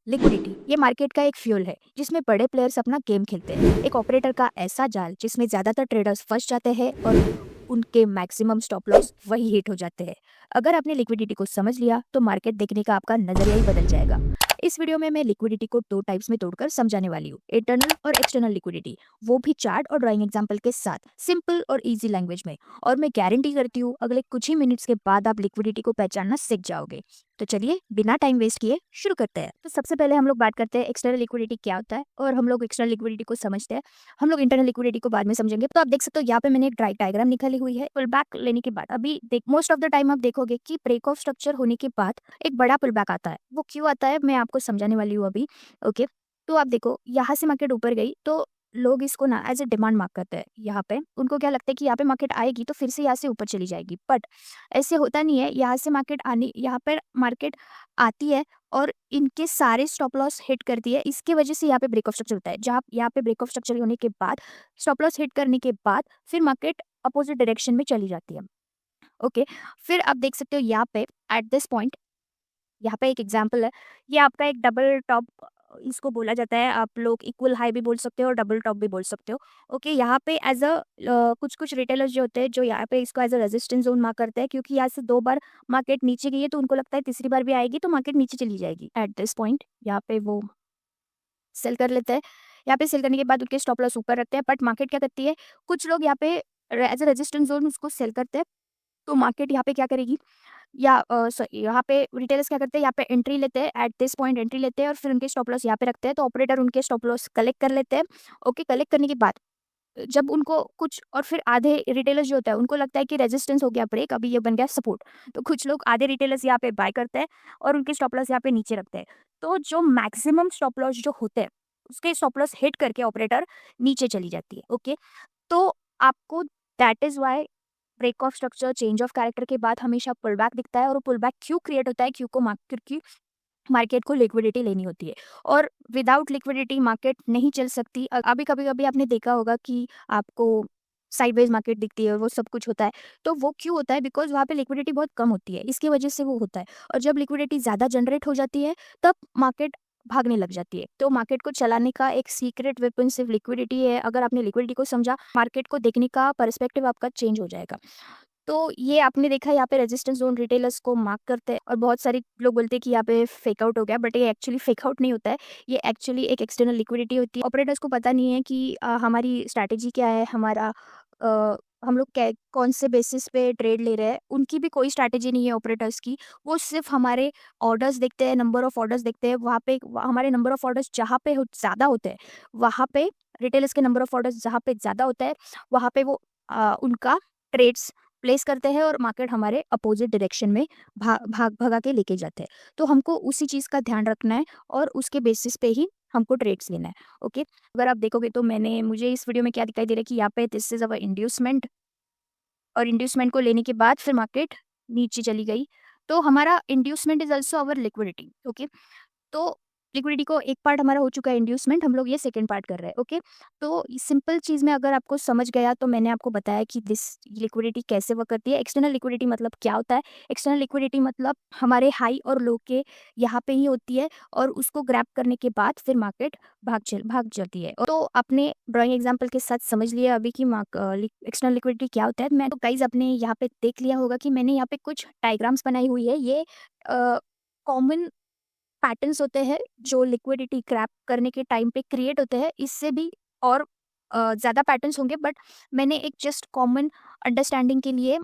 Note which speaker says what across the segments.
Speaker 1: Liquidity ये market का एक फ्यूल है जिसमें बड़े प्लेयर्स अपना गेम खेलते हैं। एक ऑपरेटर का ऐसा जाल जिसमें ज्यादातर ट्रेडर्स फंस जाते हैं और उनके मैक्सिमम स्टॉप लॉस वही हिट हो जाते हैं। अगर आपने लिक्विडिटी को समझ लिया तो मार्केट देखने का आपका नजरिया ही बदल जाएगा। इस वीडियो में मैं लिक्विडिटी को दो टाइप्स में तोड़कर समझाने वाली हूँ, इंटरनल और एक्सटर्नल लिक्विडिटी, वो भी चार्ट और ड्राइंग एग्जाम्पल के साथ, सिंपल और इजी लैंग्वेज में। और मैं गारंटी करती हूँ अगले कुछ ही मिनट्स के बाद आप लिक्विडिटी को पहचानना सीख जाओगे। तो चलिए बिना टाइम वेस्ट किए शुरू करते हैं। तो सबसे पहले हम लोग बात करते हैं एक्सटर्नल लिक्विडिटी क्या होता है, और हम लोग एक्सटर्नल लिक्विडिटी को समझते हैं। हम लोग इंटरनल लिक्विडिटी को बाद में समझेंगे। तो आप देख सकते हो यहाँ पे मैंने एक डायग्राम निकाली हुई है। पुल बैक लेने के बाद अभी देख मोस्ट ऑफ द टाइम आप देखोगे कि ब्रेक ऑफ स्ट्रक्चर होने के बाद एक बड़ा पुल बैक आता है। वो क्यों आता है मैं आपको समझाने वाली हूँ अभी। ओके, तो आप देखो यहाँ से मार्केट ऊपर गई तो लोग इसको ना एज ए डिमांड मार्क करते हैं। यहाँ पे उनको क्या लगता है कि यहाँ पे मार्केट आएगी तो फिर से यहाँ से ऊपर चली जाएगी, बट ऐसे होता नहीं है। यहाँ से मार्केट आने यहाँ पर मार्केट आती है और इनके सारे स्टॉप लॉस हिट करती है। इसके वजह से यहाँ पे ब्रेक ऑफ स्ट्रक्चर होता है। जहाँ यहाँ पे ब्रेक ऑफ स्ट्रक्चर होने के बाद स्टॉप लॉस हिट करने के बाद फिर मार्केट अपोजिट डायरेक्शन में चली जाती है। ओके, फिर आप देख सकते हो यहाँ पे एट दिस पॉइंट, यहाँ पे एक एग्जांपल है। ये आपका एक डबल टॉप इसको बोला जाता है। आप लोग इक्वल हाई भी बोल सकते हो और डबल टॉप भी बोल सकते हो। ओके, यहाँ पे एज अ कुछ कुछ रिटेलर्स जो होते हैं जो यहाँ पे इसको as a resistance zone mark करते हैं, क्योंकि यहाँ से दो बार मार्केट नीचे गई है तो उनको लगता है तीसरी बार भी आएगी तो मार्केट नीचे चली जाएगी। एट दिस पॉइंट यहाँ पे वो सेल कर लेते हैं। यहाँ पे सेल करने के बाद उनके स्टॉप लॉस ऊपर रखते हैं, बट मार्केट क्या करती है, कुछ लोग यहाँ पे एज अ रेजिस्टेंस जोन उसको सेल करते हैं। तो मार्केट यहाँ पे क्या करेगी, या यहाँ पे रिटेलर्स क्या करते हैं, यहाँ पे एंट्री लेते हैं। एट दिस पॉइंट एंट्री लेते हैं और फिर उनके स्टॉप लॉस यहाँ पे रखते हैं। तो ऑपरेटर उनके स्टॉप लॉस कलेक्ट कर लेते हैं। ओके, कलेक्ट करने के बाद जब उनको कुछ और फिर आधे रिटेलर्स जो होता है उनको लगता है कि रेजिस्टेंस हो गया ब्रेक, अभी ये बन गया सपोर्ट, तो कुछ लोग आधे रिटेलर्स यहाँ पे बाय करते हैं और उनके स्टॉप लॉस यहाँ पे नीचे रखते हैं। तो जो मैक्सिमम स्टॉप लॉस जो होते हैं उसके स्टॉप लॉस हिट करके ऑपरेटर नीचे चली जाती है। ओके, तो आपको that is why break of structure change of character के बाद हमेशा पुल बैक दिखता है। और पुल बैक क्यों क्रिएट होता है, क्योंकि मार्केट को लिक्विडिटी लेनी होती है और विदाउट लिक्विडिटी मार्केट नहीं चल सकती। अभी कभी कभी आपने देखा होगा कि आपको साइडवेज मार्केट दिखती है और वो सब कुछ होता है। तो वो क्यों होता है, बिकॉज वहाँ पे लिक्विडिटी बहुत कम होती है, इसकी वजह से वो होता है। और जब लिक्विडिटी ज़्यादा जनरेट हो जाती है तब मार्केट भागने लग जाती है। तो मार्केट को चलाने का एक सीक्रेट वेपन सिर्फ लिक्विडिटी है। अगर आपने लिक्विडिटी को समझा, मार्केट को देखने का पर्सपेक्टिव आपका चेंज हो जाएगा। तो ये आपने देखा यहाँ पे रेजिस्टेंस जोन रिटेलर्स को मार्क करते हैं और बहुत सारे लोग बोलते हैं कि यहाँ पे फेक आउट हो गया, बट ये एक्चुअली फेक आउट नहीं होता है। ये एक्चुअली एक एक्सटर्नल लिक्विडिटी होती है। ऑपरेटर्स को पता नहीं है कि हमारी स्ट्रैटेजी क्या है, हमारा हम लोग कौन से बेसिस पे ट्रेड ले रहे हैं, उनकी भी कोई स्ट्रैटेजी नहीं है ऑपरेटर्स की। वो सिर्फ हमारे ऑर्डर्स देखते हैं, नंबर ऑफ ऑर्डर्स देखते हैं। वहाँ पे हमारे नंबर ऑफ ऑर्डर्स जहाँ पे ज़्यादा होते हैं, वहाँ पे रिटेलर्स के नंबर ऑफ ऑर्डर्स जहाँ पे ज़्यादा होता है वहाँ पे वो उनका ट्रेड्स प्लेस करते हैं और मार्केट हमारे अपोजिट डायरेक्शन में भगा के लेके जाते हैं। तो हमको उसी चीज़ का ध्यान रखना है और उसके बेसिस पे ही हमको ट्रेड्स लेना है। ओके, अगर आप देखोगे तो मुझे इस वीडियो में क्या दिखाई दे रहा है कि यहाँ पे दिस इज अवर इंड्यूसमेंट, और इंड्यूसमेंट को लेने के बाद फिर मार्केट नीचे चली गई। तो हमारा inducement is also our liquidity. Okay, तो लिक्विडिटी को एक पार्ट हमारा हो चुका है इंड्यूसमेंट, हम लोग ये सेकंड पार्ट कर रहे हैं। ओके, तो सिंपल चीज़ में अगर आपको समझ गया तो मैंने आपको बताया कि दिस लिक्विडिटी कैसे वर्क करती है। एक्सटर्नल लिक्विडिटी मतलब क्या होता है, एक्सटर्नल लिक्विडिटी मतलब हमारे हाई और लो के यहाँ पे ही होती है और उसको ग्रैब करने के बाद फिर मार्केट भाग जाती है। तो आपने ड्राइंग एग्जाम्पल के साथ समझ लिया अभी कि एक्सटर्नल लिक्विडिटी क्या होता है। मैं तो गाइज आपने यहाँ पे देख लिया होगा कि मैंने यहाँ पे कुछ डायग्राम्स बनाई हुई है। ये कॉमन पैटर्न्स होते हैं जो लिक्विडिटी क्रैप करने के टाइम पे क्रिएट होते हैं। इससे भी और ज़्यादा पैटर्न्स होंगे, बट मैंने एक जस्ट कॉमन अंडरस्टैंडिंग के लिए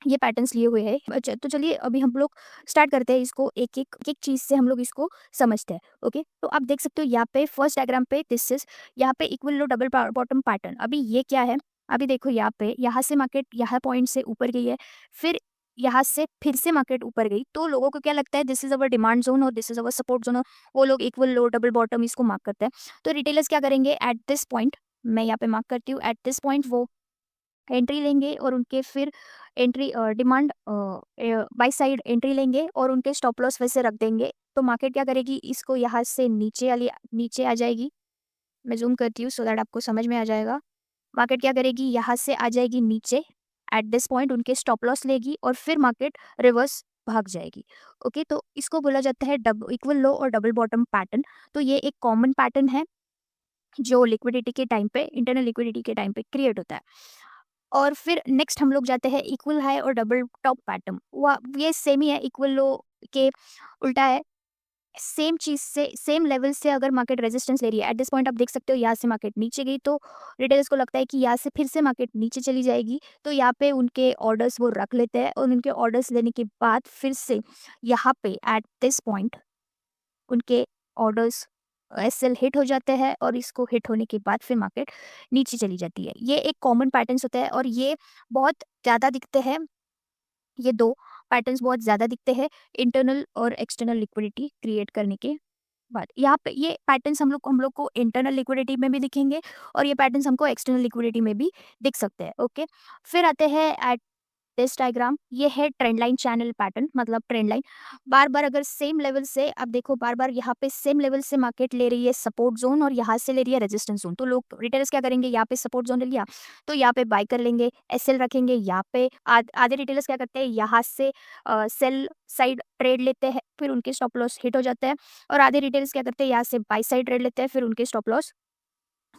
Speaker 1: ये पैटर्न्स लिए हुए हैं। तो चलिए अभी हम लोग स्टार्ट करते हैं इसको, एक एक चीज़ से हम लोग इसको समझते हैं। ओके, तो आप देख सकते हो यहाँ पे फर्स्ट डायग्राम पे दिस इज यहाँ पे equal low double bottom pattern. अभी ये क्या है, अभी देखो यहाँ पे यहाँ से मार्केट यहाँ पॉइंट से ऊपर गई है, फिर यहाँ से फिर से मार्केट ऊपर गई। तो लोगों को क्या लगता है this is our demand zone और this is our support zone, वो लोग इक्वल लो डबल बॉटम इसको मार्क करते हैं। तो रिटेलर्स क्या करेंगे एट दिस पॉइंट, मैं यहाँ पे मार्क करती हूँ, एट दिस पॉइंट वो एंट्री लेंगे और उनके फिर entry demand by side entry लेंगे और उनके स्टॉप लॉस वैसे रख देंगे। तो मार्केट क्या करेगी, इसको यहाँ से नीचे आ जाएगी। मैं जूम करती हूँ सो दैट आपको समझ में आ जाएगा। मार्केट क्या करेगी, यहाँ से आ जाएगी नीचे, एट दिस पॉइंट उनके स्टॉप लॉस लेगी और फिर मार्केट रिवर्स भाग जाएगी। ओके, तो इसको बोला जाता है डब इक्वल लो और डबल बॉटम पैटर्न। तो ये एक कॉमन पैटर्न है जो लिक्विडिटी के टाइम पे, इंटरनल लिक्विडिटी के टाइम पे क्रिएट होता है। और फिर नेक्स्ट हम लोग जाते हैं इक्वल हाई और डबल टॉप पैटर्न। ये सेम ही है, इक्वल लो के उल्टा है। सेम चीज़ से, सेम लेवल से अगर मार्केट रेजिस्टेंस ले रही है, एट दिस पॉइंट आप देख सकते हो यहाँ से मार्केट नीचे गई, तो रिटेलर्स को लगता है कि यहाँ से फिर से मार्केट नीचे चली जाएगी, तो यहाँ पे उनके ऑर्डर्स वो रख लेते हैं और उनके ऑर्डर्स लेने के बाद फिर से यहाँ पे एट दिस पॉइंट उनके ऑर्डर्स एसएल हिट हो जाते हैं और इसको हिट होने के बाद फिर मार्केट नीचे चली जाती है। ये एक कॉमन पैटर्न्स होता है और ये बहुत ज़्यादा दिखते हैं। ये 2 पैटर्न्स बहुत ज़्यादा दिखते हैं इंटरनल और एक्सटर्नल लिक्विडिटी क्रिएट करने के बाद। यहाँ पे ये पैटर्न्स हम लोग को इंटरनल लिक्विडिटी में भी दिखेंगे और ये पैटर्न्स हमको एक्सटर्नल लिक्विडिटी में भी दिख सकते हैं। ओके, फिर आते हैं एट दिस डायग्राम। ये है ट्रेंड लाइन चैनल पैटर्न, मतलब ट्रेंड लाइन बार बार अगर सेम लेवल से, अब देखो बार बार यहाँ पे सेम लेवल से मार्केट ले रही है सपोर्ट जोन और यहाँ से ले रही है रेजिस्टेंस जोन, तो लोग रिटेलर्स क्या करेंगे, यहाँ पे सपोर्ट जोन ले लिया तो यहाँ पे बाय कर लेंगे, एसएल रखेंगे यहाँ पे। आधे रिटेलर्स क्या करते हैं, यहाँ से सेल साइड ट्रेड लेते हैं, फिर उनके स्टॉप लॉस हिट हो जाते हैं। और आधे रिटेलर्स क्या करते हैं, यहाँ से बाय साइड ट्रेड लेते हैं, फिर उनके स्टॉप लॉस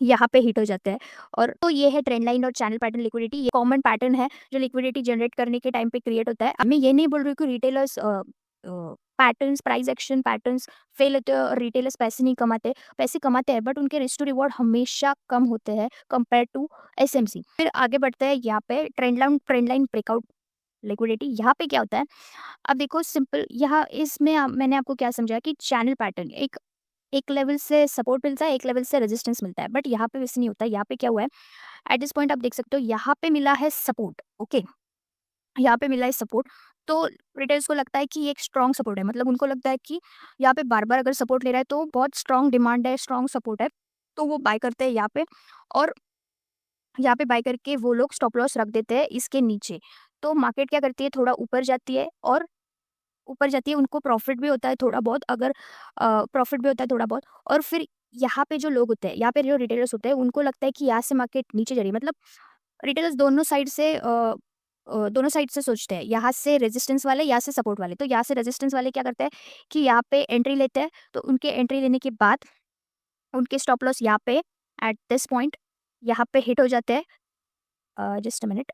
Speaker 1: यहाँ पे हिट हो जाता है। और तो ये है ट्रेंड लाइन और चैनल पैटर्न लिक्विडिटी। ये कॉमन पैटर्न है जो लिक्विडिटी जनरेट करने के टाइम पे क्रिएट होता है। अब मैं ये नहीं बोल रही हूँ कि retailers patterns, price action patterns fail होते हैं और रिटेलर्स पैसे नहीं कमाते। पैसे कमाते हैं बट उनके रिस्क टू रिवॉर्ड हमेशा कम होते हैं कंपेयर टू एसएमसी। फिर आगे बढ़ते हैं यहाँ पे ट्रेंड लाइन ब्रेकआउट लिक्विडिटी। यहाँ पे क्या होता है, अब देखो सिंपल, यहाँ इसमें मैंने आपको क्या समझाया कि चैनल पैटर्न एक एक लेवल से सपोर्ट मिलता है, एक लेवल से रेजिस्टेंस मिलता है, बट यहाँ पे वैसे नहीं होता। यहाँ पे क्या हुआ है, एट दिस पॉइंट आप देख सकते हो यहाँ पे मिला है सपोर्ट। ओके, यहाँ पे मिला है सपोर्ट, तो रिटेलर्स को लगता है कि ये एक स्ट्रॉन्ग सपोर्ट है, मतलब उनको लगता है कि यहाँ पे बार बार अगर सपोर्ट ले रहा है तो बहुत स्ट्रॉन्ग डिमांड है, स्ट्रॉन्ग सपोर्ट है, तो वो बाय करते हैं यहाँ पे। और यहाँ पे बाय करके वो लोग स्टॉप लॉस रख देते हैं इसके नीचे। तो मार्केट क्या करती है, थोड़ा ऊपर जाती है और ऊपर जाती है, उनको प्रॉफिट भी होता है थोड़ा बहुत, अगर प्रॉफिट भी होता है थोड़ा बहुत। और फिर यहाँ पे जो लोग होते हैं, यहाँ पे जो रिटेलर्स होते हैं, उनको लगता है कि यहाँ से मार्केट नीचे जा रही है, मतलब रिटेलर्स दोनों साइड से सोचते हैं, यहाँ से रेजिस्टेंस वाले, यहाँ से सपोर्ट वाले। तो यहाँ से रेजिस्टेंस वाले क्या करते हैं कि यहाँ पे एंट्री लेते हैं, तो उनके एंट्री लेने के बाद उनके स्टॉप लॉस यहाँ पे एट दिस पॉइंट यहाँ पे हिट हो जाते हैं। Just a minute.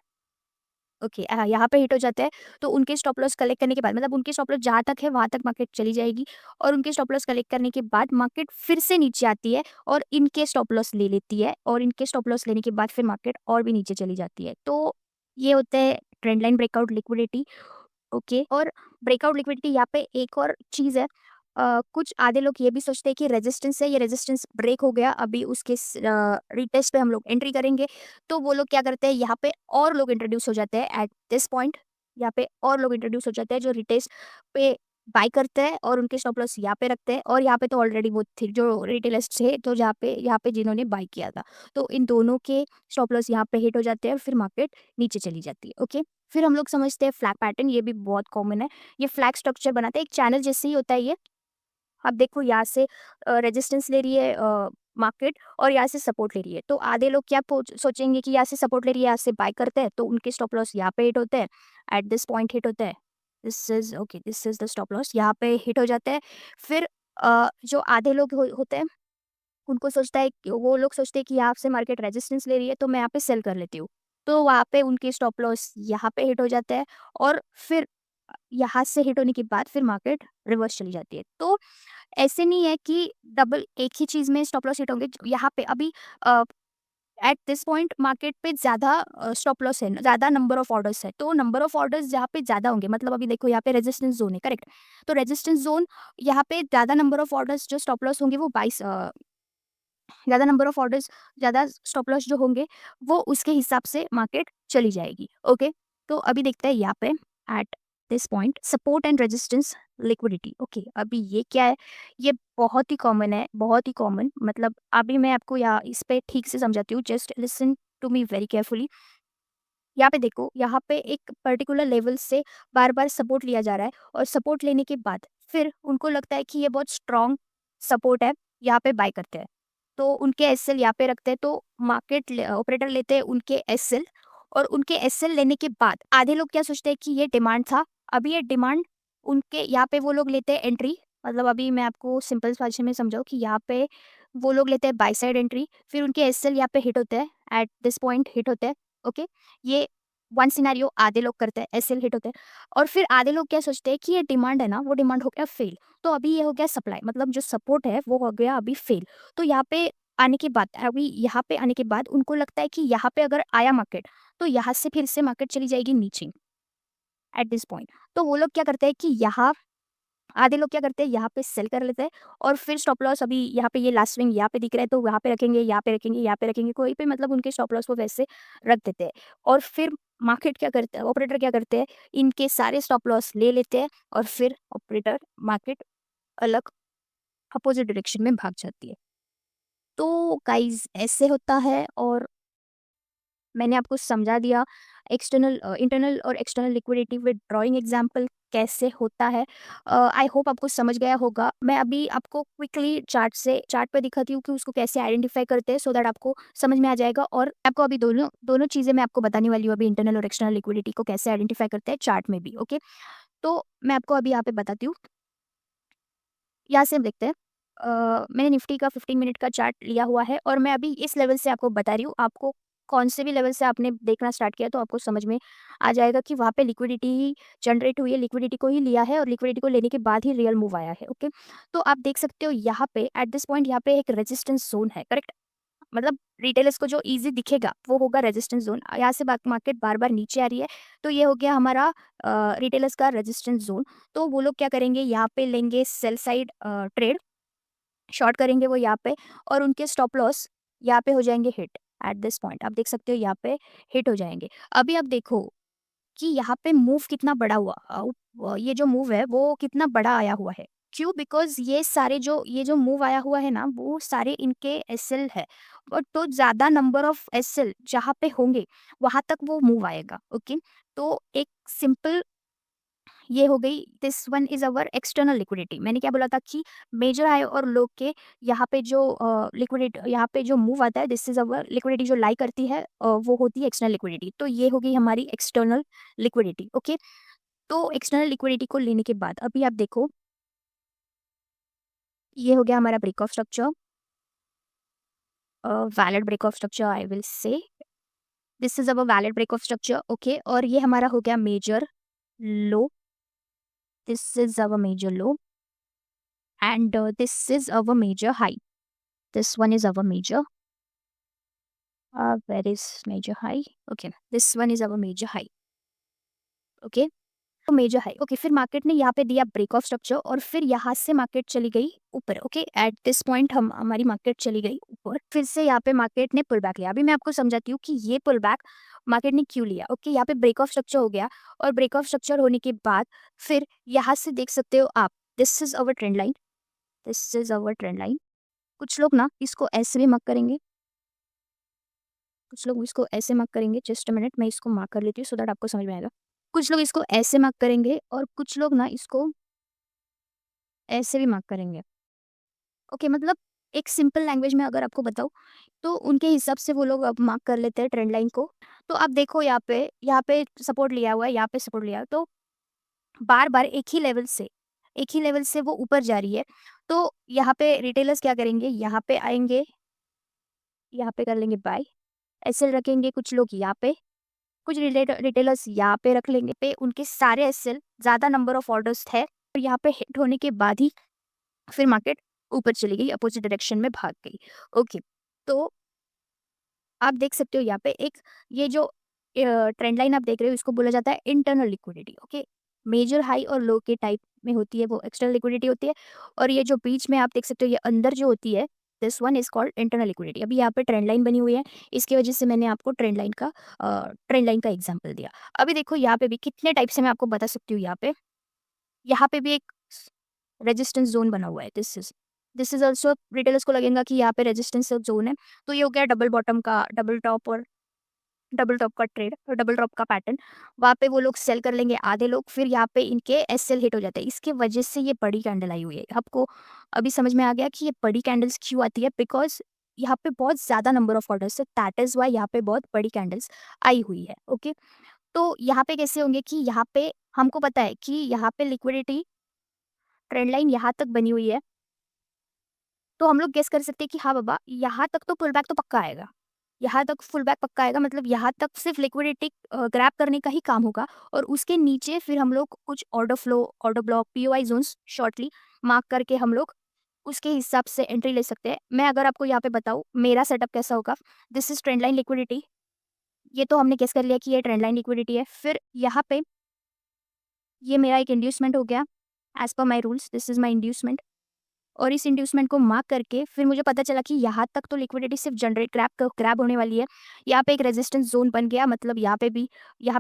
Speaker 1: ओके, यहाँ पे हिट हो जाते हैं, तो उनके स्टॉप लॉस कलेक्ट करने के बाद, मतलब उनके स्टॉप लॉस जहाँ तक है वहाँ तक मार्केट चली जाएगी और उनके स्टॉप लॉस कलेक्ट करने के बाद मार्केट फिर से नीचे आती है और इनके स्टॉप लॉस ले लेती है और इनके स्टॉप लॉस लेने के बाद फिर मार्केट और भी नीचे चली जाती है। तो ये होते हैं trend line breakout liquidity. Okay, और ब्रेकआउट लिक्विडिटी यहाँ पे एक और चीज़ है। कुछ आधे लोग ये भी सोचते हैं कि रेजिस्टेंस है, ये रेजिस्टेंस ब्रेक हो गया, अभी उसके रीटेस्ट पे हम लोग एंट्री करेंगे। तो वो लोग क्या करते हैं, यहाँ पे और लोग इंट्रोड्यूस हो जाते हैं एट दिस पॉइंट। यहाँ पे और लोग इंट्रोड्यूस हो जाते हैं जो रिटेस्ट पे बाय करते हैं और उनके स्टॉप लॉस यहाँ पे रखते हैं। और यहाँ पे तो ऑलरेडी वो थे जो रिटेलर्स थे, तो यहाँ पे जिन्होंने बाय किया था, तो इन दोनों के स्टॉप लॉस यहाँ पे हिट हो जाते हैं और फिर मार्केट नीचे चली जाती है। ओके, फिर हम लोग समझते हैं फ्लैग पैटर्न। ये भी बहुत कॉमन है, ये फ्लैग स्ट्रक्चर बनाता है, एक चैनल जैसे ही होता है ये। अब देखो यहाँ से रेजिस्टेंस ले रही है मार्केट और यहाँ से सपोर्ट ले रही है, तो आधे लोग क्या सोचेंगे कि यहाँ से सपोर्ट ले रही है, यहाँ से बाय करते हैं, तो उनके स्टॉप लॉस यहाँ पे हिट होते हैं, एट दिस पॉइंट हिट होते हैं। This is the stop loss, यहाँ पे हिट हो जाते हैं। फिर जो आधे लोग होते हैं, उनको सोचता है वो लोग सोचते हैं कि यहाँ से मार्केट रेजिस्टेंस ले रही है, तो मैं यहाँ पे सेल कर लेती हूँ, तो वहाँ पे उनके स्टॉप लॉस यहाँ पे हिट हो जाता है और फिर यहाँ से हिट होने के बाद फिर मार्केट रिवर्स चली जाती है। तो ऐसे नहीं है कि डबल एक ही चीज़ में स्टॉप लॉस हिट होंगे। यहाँ पे अभी एट दिस पॉइंट मार्केट पे ज़्यादा स्टॉप लॉस है, ज़्यादा नंबर ऑफ ऑर्डर्स है, तो नंबर ऑफ ऑर्डर्स जहाँ पे ज़्यादा होंगे, मतलब अभी देखो यहाँ पे रेजिस्टेंस जोन है, करेक्ट। तो रेजिस्टेंस जोन यहाँ पे ज़्यादा नंबर ऑफ ऑर्डर्स जो स्टॉप लॉस होंगे वो 22, ज़्यादा नंबर ऑफ ऑर्डर्स, ज़्यादा स्टॉप लॉस जो होंगे वो उसके हिसाब से मार्केट चली जाएगी। ओके, तो अभी देखते हैं यहाँ पे at this point support and resistance liquidity. Okay, अभी ये क्या है, ये बहुत ही कॉमन है, बहुत ही कॉमन, मतलब अभी मैं आपको यहाँ इस पे ठीक से समझाती हूँ, just listen to me very carefully. यहाँ पे देखो, यहाँ पे एक पर्टिकुलर लेवल से बार बार सपोर्ट लिया जा रहा है और सपोर्ट लेने के बाद फिर उनको लगता है कि ये बहुत स्ट्रॉन्ग सपोर्ट है, यहाँ पे बाय करते हैं, तो उनके एसएल यहाँ पे रखते हैं, तो मार्केट ऑपरेटर लेते हैं उनके एसएल। और उनके एसएल लेने के बाद आधे लोग क्या सोचते हैं कि ये डिमांड था, अभी ये डिमांड उनके यहाँ पे वो लोग लेते हैं एंट्री, मतलब अभी मैं आपको सिंपल भाषा में समझाऊँ कि यहाँ पे वो लोग लेते हैं बाय साइड एंट्री, फिर उनके एसएल यहाँ पे हिट होते हैं, एट दिस पॉइंट हिट होते हैं, ओके। ये वन सिनेरियो आधे लोग करते हैं, एसएल हिट होते हैं और फिर आधे लोग क्या सोचते हैं कि ये डिमांड है ना, वो डिमांड हो गया फेल। तो अभी ये हो गया सप्लाई, मतलब जो सपोर्ट है वो हो गया अभी फेल। तो यहाँ पे आने के बाद, अभी यहाँ पे आने के बाद उनको लगता है कि यहाँ पे अगर आया मार्केट, तो यहाँ से फिर से मार्केट चली जाएगी नीचे एट दिस पॉइंट। तो वो लोग क्या करते हैं कि यहाँ, आधे लोग क्या करते हैं यहाँ पे सेल कर लेते हैं और फिर स्टॉप लॉस, अभी यहाँ पे ये लास्ट स्विंग यहाँ पे दिख रहा है तो वहाँ पे रखेंगे, यहाँ पे रखेंगे, यहाँ पे रखेंगे, कोई पे मतलब उनके स्टॉप लॉस को वैसे रख देते हैं। और फिर मार्केट क्या करते हैं, ऑपरेटर क्या करते हैं, इनके सारे स्टॉप लॉस ले लेते हैं और फिर ऑपरेटर मार्केट अलग अपोजिट डायरेक्शन में भाग जाती है। तो गाइज ऐसे होता है और मैंने आपको समझा दिया एक्सटर्नल इंटरनल और external liquidity with drawing example कैसे होता है। आई होप आपको समझ गया होगा। मैं अभी आपको क्विकली चार्ट पे दिखाती हूँ कि उसको कैसे आइडेंटिफाई करते हैं, सो दैट आपको समझ में आ जाएगा। और आपको अभी दोनों दोनों चीज़ें मैं आपको बताने वाली हूँ, अभी इंटरनल और एक्सटर्नल लिक्विडिटी को कैसे आइडेंटिफाई करते हैं चार्ट में भी, ओके। तो मैं आपको अभी यहाँ पे बताती हूँ। यहाँ से हम देखते हैं, मैंने निफ्टी का 15 मिनट का चार्ट लिया हुआ है और मैं अभी इस लेवल से आपको बता रही हूँ। आपको कौन से भी लेवल से आपने देखना स्टार्ट किया तो आपको समझ में आ जाएगा कि वहाँ पे लिक्विडिटी ही जनरेट हुई है, लिक्विडिटी को ही लिया है और लिक्विडिटी को लेने के बाद ही रियल मूव आया है, ओके। तो आप देख सकते हो यहाँ पे एट दिस पॉइंट यहाँ पे एक रेजिस्टेंस जोन है, करेक्ट। मतलब रिटेलर्स को जो ईज़ी दिखेगा वो होगा रेजिस्टेंस ज़ोन। यहाँ से मार्केट बार-बार नीचे आ रही है, तो ये हो गया हमारा रिटेलर्स का रेजिस्टेंस ज़ोन। तो वो लोग क्या करेंगे, यहाँ पे लेंगे सेल साइड ट्रेड, शॉर्ट करेंगे वो यहाँ पे और उनके स्टॉप लॉस यहाँ पे हो जाएँगे हिट एट दिस पॉइंट। आप देख सकते हो यहाँ पे हिट हो जाएँगे। अभी आप देखो कि यहाँ पे मूव कितना बड़ा हुआ, ये जो मूव है वो कितना बड़ा आया हुआ है। क्यों? बिकॉज़ ये जो मूव आया हुआ है ना, वो सारे इनके एसएल है और तो ज़्यादा नंबर ऑफ एसएल जहाँ पे होंगे, वहाँ तक वो मूव आएगा, ओके। तो एक सिंपल ये हो गई, this one is our external liquidity. मैंने क्या बोला था कि मेजर हाई और लो के यहाँ पे जो यहाँ पे जो मूव आता है, दिस इज़ अवर लिक्विडिटी जो लाई करती है, वो होती है एक्सटर्नल लिक्विडिटी। तो ये हो गई हमारी एक्सटर्नल लिक्विडिटी, ओके। तो एक्सटर्नल लिक्विडिटी को लेने के बाद अभी आप देखो, ये हो गया हमारा break of structure, valid break of structure I will say, this is our valid break of structure, okay. और ये हमारा हो गया major low, this is our major low and this is our major high. This one is our major. Where is major high? Okay, this one is our major high. Okay, तो major high, okay. फिर market ने यहाँ पे दिया break of structure और फिर यहाँ से मार्केट चली गई ऊपर, ओके। एट दिस पॉइंट हम हमारी मार्केट चली गई ऊपर, फिर से यहाँ पे मार्केट ने पुल बैक लिया। अभी मैं आपको समझाती हूँ कि ये पुल बैक मार्केट ने क्यों लिया, ओके। यहाँ पे ब्रेक ऑफ स्ट्रक्चर हो गया और ब्रेक ऑफ स्ट्रक्चर होने के बाद फिर यहाँ से देख सकते हो आप, this is our trend line, this is our trend line. कुछ लोग ना इसको ऐसे भी मार्क करेंगे, कुछ लोग इसको ऐसे मार्क करेंगे। जस्ट अ मिनट, मैं इसको मार्क कर लेती हूँ सो दैट आपको समझ में आएगा। कुछ लोग इसको ऐसे मार्क करेंगे और कुछ लोग ना इसको ऐसे भी मार्क करेंगे, ओके। मतलब एक सिंपल लैंग्वेज में अगर आपको बताऊँ तो उनके हिसाब से वो लोग अब मार्क कर लेते हैं ट्रेंड लाइन को। तो आप देखो यहाँ पे सपोर्ट लिया हुआ है, यहाँ पे सपोर्ट लिया है, तो बार-बार एक ही लेवल से वो ऊपर जा रही है। तो यहाँ पे रिटेलर्स क्या करेंगे, यहाँ पे आएँगे, यहाँ पे कर लेंगे बाय, एसएल रखेंगे कुछ लोग यहाँ पे, कुछ रिटेलर्स यहाँ पे रख लेंगे। पे उनके सारे एसएल ज़्यादा नंबर ऑफ ऑर्डर्स है और यहाँ पे हिट होने के बाद ही फिर मार्केट ऊपर चली गई, अपोजिट डायरेक्शन में भाग गई, ओके। तो आप देख सकते हो यहाँ पे एक ये जो ट्रेंड लाइन आप देख रहे हो, इसको बोला जाता है internal liquidity, okay. Major high और लो के टाइप में होती है वो एक्सटर्नल लिक्विडिटी होती है और ये जो बीच में आप देख सकते हो ये अंदर जो होती है, this one is called internal liquidity. अभी यहाँ पे ट्रेंड लाइन बनी हुई है, इसकी वजह से मैंने आपको ट्रेंड लाइन का एग्जाम्पल दिया। अभी देखो यहाँ पे भी कितने टाइप से मैं आपको बता सकती हूँ। यहाँ पे भी एक रेजिस्टेंस जोन बना हुआ है, दिस इज ऑल्सो रिटेलर्स को लगेगा कि यहाँ पे रेजिस्टेंस जोन है। तो ये हो गया डबल बॉटम का, डबल टॉप और डबल टॉप का ट्रेड और डबल टॉप का पैटर्न। वहाँ पे वो लोग सेल कर लेंगे आधे लोग, फिर यहाँ पे इनके एसएल हिट हो जाते हैं। इसके वजह से ये बड़ी कैंडल आई हुई है। आपको अभी समझ में आ गया कि ये बड़ी कैंडल्स क्यों आती है, बिकॉज यहाँ पे बहुत ज़्यादा नंबर ऑफ ऑर्डर्स है, दैट इज़ वाई यहाँ पे बहुत बड़ी कैंडल्स आई हुई है, ओके। तो यहाँ पे कैसे होंगे कि यहाँ पे हमको पता है कि यहाँ पे लिक्विडिटी ट्रेंड लाइन यहाँ तक बनी हुई है, तो हम लोग गेस कर सकते हैं कि हाँ बाबा, यहाँ तक तो पुल बैक तो पक्का आएगा। यहाँ तक फुल बैक पक्का आएगा, मतलब यहाँ तक सिर्फ लिक्विडिटी ग्रैब करने का ही काम होगा और उसके नीचे फिर हम लोग कुछ order flow, order block, POI zones shortly mark करके हम लोग उसके हिसाब से एंट्री ले सकते हैं। मैं अगर आपको यहाँ पे बताऊँ मेरा सेटअप कैसा होगा, this is trend line liquidity. ये तो हमने गेस कर लिया कि ये ट्रेंड लाइन लिक्विडिटी है। फिर यहाँ पे ये मेरा एक इंड्यूसमेंट हो गया, as per my rules this is my inducement. और इस इंड्यूसमेंट को मार्क करके फिर मुझे पता चला कि यहाँ तक तो लिक्विडिटी सिर्फ जनरेट क्रैप होने वाली है। यहाँ पे एक रेजिस्टेंस जोन बन गया, मतलब यहाँ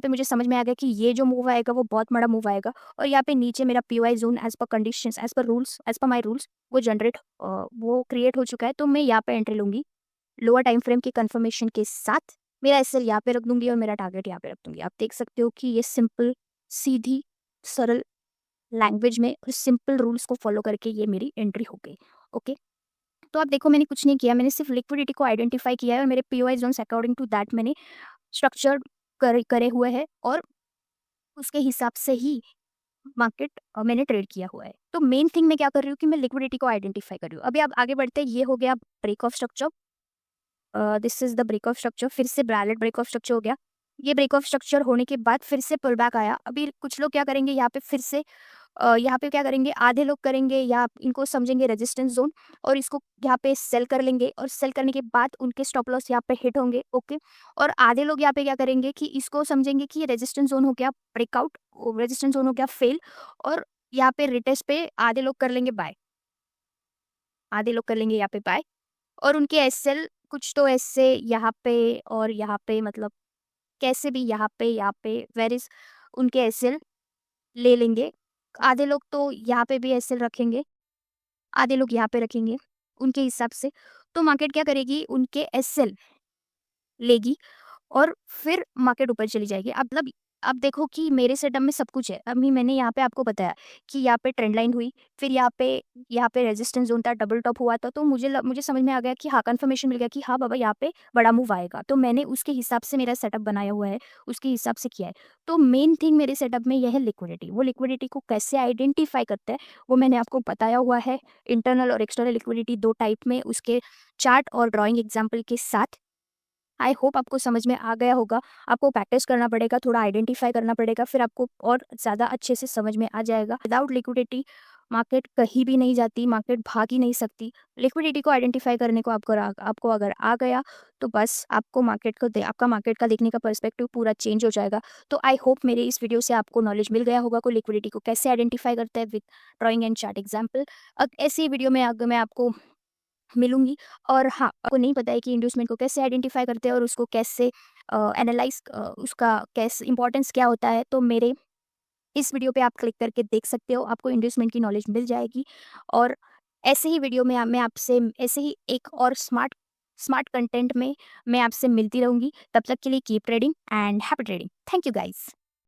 Speaker 1: पे मुझे समझ में आ गया कि ये जो मूव आएगा वो बहुत बड़ा मूव आएगा। और यहाँ पे नीचे मेरा POI zone as per conditions, as per rules, as per my rules वो क्रिएट हो चुका है। तो मैं यहाँ पे एंट्री लूंगी लोअर टाइम फ्रेम की कंफर्मेशन के साथ। मेरा एसएल यहाँ पे रख दूंगी और मेरा टारगेट यहाँ पे रख दूंगी। आप देख सकते हो कि ये सिंपल, सीधी, सरल लैंग्वेज में और सिंपल रूल्स को फॉलो करके ये मेरी एंट्री हो गई। ओके, तो आप देखो मैंने कुछ नहीं किया, मैंने सिर्फ लिक्विडिटी को आइडेंटिफाई किया है और मेरे POI zones according to that मैंने स्ट्रक्चर करे हुए हैं और उसके हिसाब से ही मार्केट मैंने ट्रेड किया हुआ है। तो मेन थिंग मैं क्या कर रही हूँ कि मैं लिक्विडिटी को आइडेंटिफाई कर रही हूँ। अभी आप आगे बढ़ते हैं, ये हो गया break of structure, this is the break of structure. फिर से ब्रैलेट ब्रेक ऑफ स्ट्रक्चर हो गया। ये ब्रेक ऑफ स्ट्रक्चर होने के बाद फिर से पुल बैक आया। अभी कुछ लोग क्या करेंगे यहाँ पे फिर से यहाँ पे क्या करेंगे, आधे लोग करेंगे या इनको समझेंगे रेजिस्टेंस जोन और इसको यहाँ पे सेल कर लेंगे और सेल करने के बाद उनके स्टॉप लॉस यहाँ पे हिट होंगे। ओके, और आधे लोग यहाँ पे क्या करेंगे कि इसको समझेंगे कि ये रेजिस्टेंस जोन हो गया ब्रेकआउट, रेजिस्टेंस जोन हो गया फेल, और यहाँ पे रिटेस्ट पे आधे लोग कर लेंगे बाय, आधे लोग कर लेंगे यहाँ पे बाय। और उनके एसएल कुछ तो ऐसे यहाँ पे और यहाँ पे, मतलब कैसे भी यहाँ पे वेर इज उनके एसएल ले लेंगे। आधे लोग तो यहाँ पे भी एसएल रखेंगे, आधे लोग यहाँ पे रखेंगे उनके हिसाब से। तो मार्केट क्या करेगी, उनके एसएल लेगी और फिर मार्केट ऊपर चली जाएगी। अब मतलब अब देखो कि मेरे सेटअप में सब कुछ है। अभी मैंने यहाँ पे आपको बताया कि यहाँ पे ट्रेंड लाइन हुई, फिर यहाँ पे रेजिस्टेंस जोन था, डबल टॉप हुआ था। तो मुझे समझ में आ गया कि हाँ, कंफर्मेशन मिल गया कि हाँ बाबा यहाँ पे बड़ा मूव आएगा। तो मैंने उसके हिसाब से मेरा सेटअप बनाया हुआ है, उसके हिसाब से किया है। तो मेन थिंग मेरे सेटअप में यह है लिक्विडिटी। वो लिक्विडिटी को कैसे आइडेंटिफाई करते हैं वो मैंने आपको बताया हुआ है, इंटरनल और एक्सटर्नल लिक्विडिटी दो टाइप में, उसके चार्ट और ड्रॉइंग एग्जाम्पल के साथ। आई होप आपको समझ में आ गया होगा। आपको प्रैक्टिस करना पड़ेगा, थोड़ा आइडेंटिफाई करना पड़ेगा, फिर आपको और ज़्यादा अच्छे से समझ में आ जाएगा। विदाउट लिक्विडिटी मार्केट कहीं भी नहीं जाती, मार्केट भाग ही नहीं सकती। लिक्विडिटी को आइडेंटिफाई करने को आपको अगर आ गया तो बस आपका मार्केट का देखने का पर्सपेक्टिव पूरा चेंज हो जाएगा। तो आई होप मेरे इस वीडियो से आपको नॉलेज मिल गया होगा कि लिक्विडिटी को कैसे आइडेंटिफाई करते हैं with drawing and chart example. ऐसी वीडियो में अगर मैं आपको मिलूँगी। और हाँ, आपको नहीं पता है कि इंड्यूसमेंट को कैसे आइडेंटिफ़ाई करते हैं और उसको कैसे एनालाइज़, उसका कैसे इम्पोर्टेंस क्या होता है, तो मेरे इस वीडियो पे आप क्लिक करके देख सकते हो, आपको इंड्यूसमेंट की नॉलेज मिल जाएगी। और ऐसे ही वीडियो में मैं आपसे ऐसे ही एक और स्मार्ट स्मार्ट कंटेंट में मैं आपसे मिलती रहूँगी। तब तक के लिए keep trading and happy trading. Thank you guys.